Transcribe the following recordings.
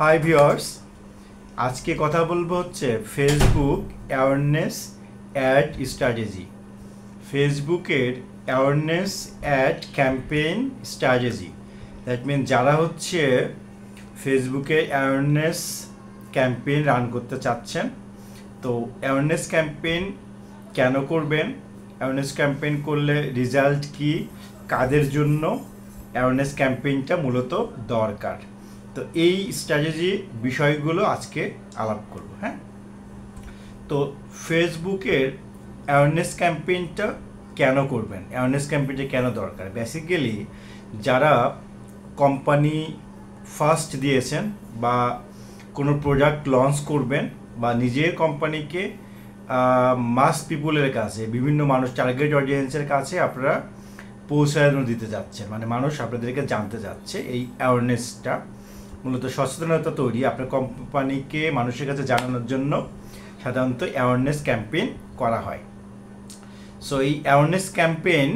Hi viewers, আজকে কথা বলবো হচ্ছে ফেসবুক অ্যাওয়ারনেস অ্যাড স্ট্র্যাটেজি। ফেসবুকের awareness ad campaign strategy. That mean যারা হচ্ছে ফেসবুকে অ্যাওয়ারনেস ক্যাম্পেইন রান করতে চাচ্ছেন, তো অ্যাওয়ারনেস ক্যাম্পেইন কেন করবেন, অ্যাওয়ারনেস ক্যাম্পেইন করলে রেজাল্ট কি, কাদের জন্য অ্যাওয়ারনেস ক্যাম্পেইনটা মূলত দরকার, তো এই স্ট্র্যাটেজি বিষয়গুলো আজকে আলাপ করব। হ্যাঁ, তো ফেসবুকের অ্যাওয়ারনেস ক্যাম্পেইনটা কেন করবেন, অ্যাওয়ারনেস ক্যাম্পেইনটা কেন দরকার? বেসিক্যালি যারা কোম্পানি ফার্স্ট দিয়েছেন বা কোনো প্রোডাক্ট লঞ্চ করবেন বা নিজের কোম্পানিকে মাস পিপুলের কাছে, বিভিন্ন মানুষ, টার্গেট অডিয়েন্সের কাছে আপনারা পৌঁছানো দিতে যাচ্ছেন, মানে মানুষ আপনাদেরকে জানতে যাচ্ছে, এই অ্যাওয়ারনেসটা মূলত সচেতনতা তৈরি আপনার কোম্পানিকে মানুষের কাছে জানানোর জন্য সাধারণত অ্যাওয়ারনেস ক্যাম্পেইন করা হয়। সো এই অ্যাওয়ারনেস ক্যাম্পেইন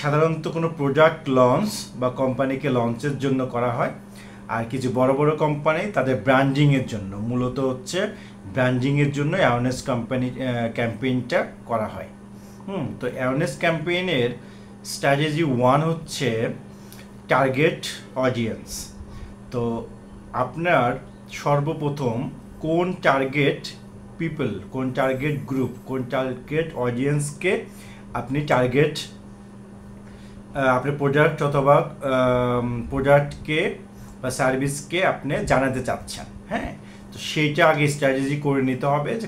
সাধারণত কোনো প্রোডাক্ট লঞ্চ বা কোম্পানিকে লঞ্চের জন্য করা হয়, আর কিছু বড় বড় কোম্পানি তাদের ব্র্যান্ডিংয়ের জন্য, মূলত হচ্ছে ব্র্যান্ডিংয়ের জন্য অ্যাওয়ারনেস ক্যাম্পেইনটা করা হয়। তো অ্যাওয়ারনেস ক্যাম্পেইনের স্ট্র্যাটেজি 1 হচ্ছে টার্গেট অডিয়েন্স। তো আপনার সর্বপ্রথম কোন টার্গেট পিপল, কোন টার্গেট গ্রুপ, কোন টার্গেট অডিয়েন্সকে আপনি টার্গেট আপনার প্রোডাক্ট অথবা প্রোডাক্টকে বা সার্ভিসকে আপনি জানাতে চাচ্ছেন। হ্যাঁ, তো সেইটা আগে স্ট্র্যাটেজি করে নিতে হবে যে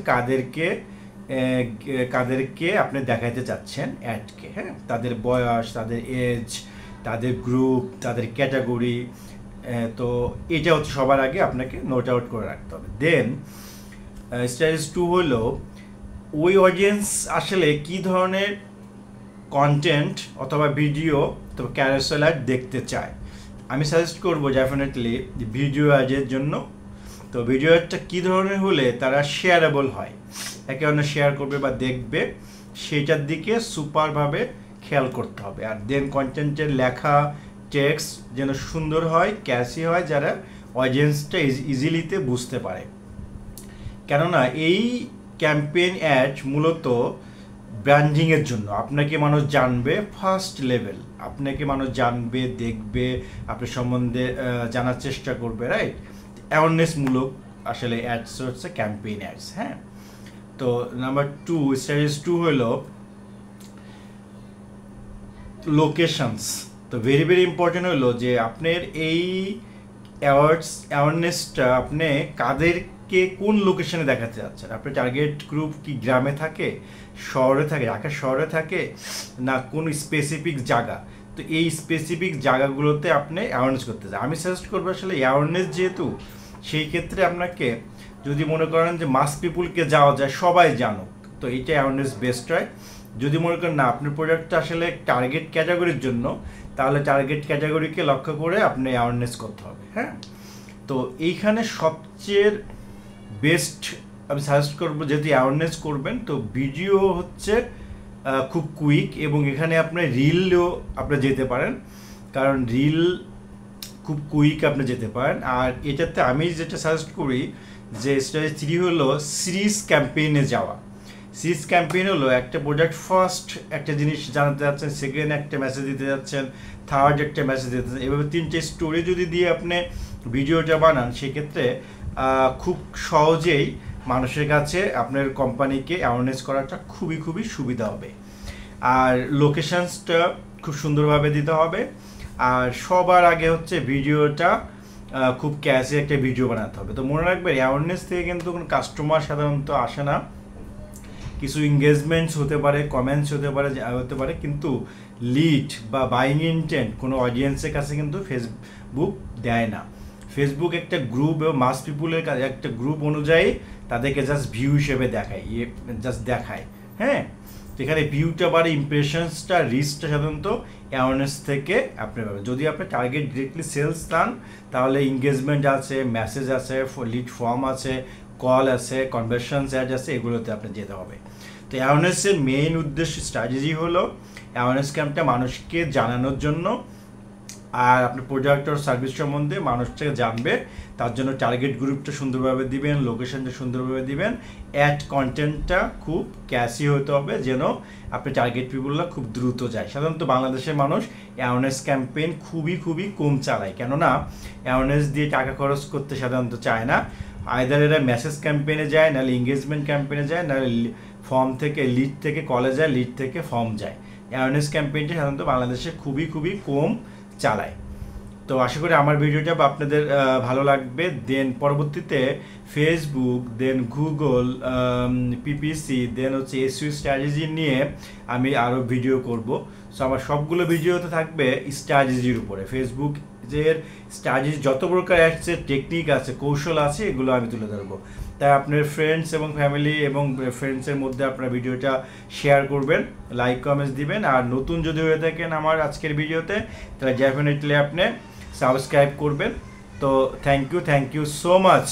কাদেরকে আপনি দেখাতে চাচ্ছেন অ্যাডকে। হ্যাঁ, তাদের বয়স, তাদের এজ, তাদের গ্রুপ, তাদের ক্যাটাগরি, তো এটা হচ্ছে সবার আগে আপনাকে নোট আউট করে রাখতে হবে। দেন স্ট্র্যাটেজি 2 হলো ওই অডিয়েন্স আসলে কী ধরনের কন্টেন্ট অথবা ভিডিও অথবা ক্যারোসেল অ্যাড দেখতে চায়। আমি সাজেস্ট করবো ডেফিনেটলি ভিডিও অ্যাডের জন্য। তো ভিডিও অ্যাডটা কী ধরনের হলে তারা শেয়ারেবল হয়, একে অন্য শেয়ার করবে বা দেখবে, সেইটার দিকে সুপারভাবে খেয়াল করতে হবে। আর দেন কন্টেন্টের লেখা টেক্সট যেন সুন্দর হয়, ক্যাচি হয়, যারা অডিয়েন্সটা ইজিলিতে বুঝতে পারে। কেননা এই ক্যাম্পেইন অ্যাড মূলত ব্র্যান্ডিংয়ের জন্য, আপনাকে মানুষ জানবে ফার্স্ট লেভেল, আপনাকে মানুষ জানবে, দেখবে, আপনার সম্বন্ধে জানার চেষ্টা করবে, রাইট? অ্যাওয়ারনেসমূলক আসলে অ্যাডস হচ্ছে ক্যাম্পেইন অ্যাডস। হ্যাঁ, তো নাম্বার 2, স্ট্র্যাটেজি 2 হলো লোকেশনস। তো ভেরি ভেরি ইম্পর্টেন্ট হলো যে আপনার এই অ্যাওয়ারনেসটা আপনি কাদেরকে কোন লোকেশনে দেখাতে যাচ্ছেন। আপনার টার্গেট গ্রুপ কি গ্রামে থাকে, শহরে থাকে, ঢাকা শহরে থাকে, না কোন স্পেসিফিক জায়গা? তো এই স্পেসিফিক জায়গাগুলোতে আপনি অ্যাওয়ারনেস করতে চান। আমি সাজেস্ট করবো আসলে অ্যাওয়ারনেস যেহেতু, সেই ক্ষেত্রে আপনাকে যদি মনে করেন যে মাস পিপুলকে যাওয়া যায়, সবাই জানুক, তো এইটা অ্যাওয়ারনেস বেস্ট হয়। যদি মনে করেন না আপনার প্রোডাক্টটা আসলে টার্গেট ক্যাটাগরির জন্য, তাহলে টার্গেট ক্যাটাগরিকে লক্ষ্য করে আপনি অ্যাওয়ারনেস করতে হবে। হ্যাঁ, তো এইখানে সবচেয়ে বেস্ট আমি সাজেস্ট করবো, যেহেতু অ্যাওয়ারনেস করবেন, তো ভিডিও হচ্ছে খুব কুইক, এবং এখানে আপনার রিলও আপনি যেতে পারেন, কারণ রিল খুব কুইক আপনি যেতে পারেন। আর এটাতে আমি যেটা সাজেস্ট করি যে স্ট্র্যাটেজি 3 হলো সিরিজ ক্যাম্পেইনে যাওয়া। সিরিজ ক্যাম্পেইন হলো একটা প্রোডাক্ট ফার্স্ট একটা জিনিস জানাতে যাচ্ছেন, সেকেন্ড একটা মেসেজ দিতে যাচ্ছেন, থার্ড একটা মেসেজ দিতে যাচ্ছেন, এভাবে 3টে স্টোরি যদি দিয়ে আপনি ভিডিওটা বানান, সেক্ষেত্রে খুব সহজেই মানুষের কাছে আপনার কোম্পানিকে অ্যাওয়ারনেস করাটা খুবই খুবই সুবিধা হবে। আর লোকেশনসটা খুব সুন্দরভাবে দিতে হবে। আর সবার আগে হচ্ছে ভিডিওটা খুব ক্যাচি একটা ভিডিও বানাতে হবে। তো মনে রাখবেন, অ্যাওয়ারনেস থেকে কিন্তু কোনো কাস্টমার সাধারণত আসে না, কিছু এঙ্গেজমেন্টস হতে পারে, কমেন্টস হতে পারে, কিন্তু লিড বা বাইং ইনটেন্ট কোনো অডিয়েন্সের কাছে কিন্তু ফেসবুক দেয় না। ফেসবুক একটা গ্রুপ এবং মাস পিপুলের কাছে একটা গ্রুপ অনুযায়ী তাদেরকে জাস্ট ভিউ হিসেবে দেখায়। হ্যাঁ, এখানে ভিউটা বাড়ে, ইমপ্রেশনসটা, রিচটা সাধারণত অ্যাওয়ারনেস থেকে আপনি পাবেন। যদি আপনি টার্গেট ডিরেক্টলি সেলস চান, তাহলে এঙ্গেজমেন্ট আছে, মেসেজ আছে, লিড ফর্ম আছে, কল আছে, কনভার্সনস অ্যাড আছে, এগুলোতে আপনি যেতে হবে। তো অ্যাওয়ারনেসের মেইন উদ্দেশ্য, স্ট্র্যাটেজি হলো অ্যাওয়ারনেস ক্যাম্পটা মানুষকে জানানোর জন্য আর আপনার প্রোডাক্ট আর সার্ভিস সম্বন্ধে মানুষটাকে জানবে। তার জন্য টার্গেট গ্রুপটা সুন্দরভাবে দিবেন, লোকেশনটা সুন্দরভাবে দিবেন, অ্যাড কন্টেন্টটা খুব ক্যাচি হতে হবে যেন আপনার টার্গেট পিপুলরা খুব দ্রুত যায়। সাধারণত বাংলাদেশের মানুষ অ্যাওয়ারনেস ক্যাম্পেইন খুবই কম চালায়, কেননা অ্যাওয়ারনেস দিয়ে টাকা খরচ করতে সাধারণত চায় না। আইদার এরা মেসেজ ক্যাম্পেইনে যায়, নাহলে এঙ্গেজমেন্ট ক্যাম্পেইনে যায়, নাহলে ফর্ম থেকে লিড থেকে কলে যায়, লিড থেকে ফর্ম যায়। অ্যাওয়ারনেস ক্যাম্পেইনটা সাধারণত বাংলাদেশে খুবই কম চালায়। তো আশা করি আমার ভিডিওটা আপনাদের ভালো লাগবে। দেন পরবর্তীতে ফেসবুক, দেন গুগল, পিপিসি, দেন হচ্ছে এসইও স্ট্র্যাটেজি নিয়ে আমি আরও ভিডিও করব। সো আমার সবগুলো ভিডিওতে থাকবে স্ট্র্যাটেজির উপরে। ফেসবুক যে স্ট্র্যাটেজি যত প্রকার অ্যাডসের টেকনিক আছে, কৌশল আছে, এগুলো আমি তুলে ধরবো। তাই আপনার ফ্রেন্ডস এবং ফ্যামিলি এবং ফ্রেন্ডসের মধ্যে আপনার ভিডিওটা শেয়ার করবেন, লাইক কমেন্টস দিবেন। আর নতুন যদি হয়ে থাকেন আমার আজকের ভিডিওতে, তাহলে ডেফিনেটলি আপনি সাবস্ক্রাইব করবেন। তো থ্যাংক ইউ সো মাচ।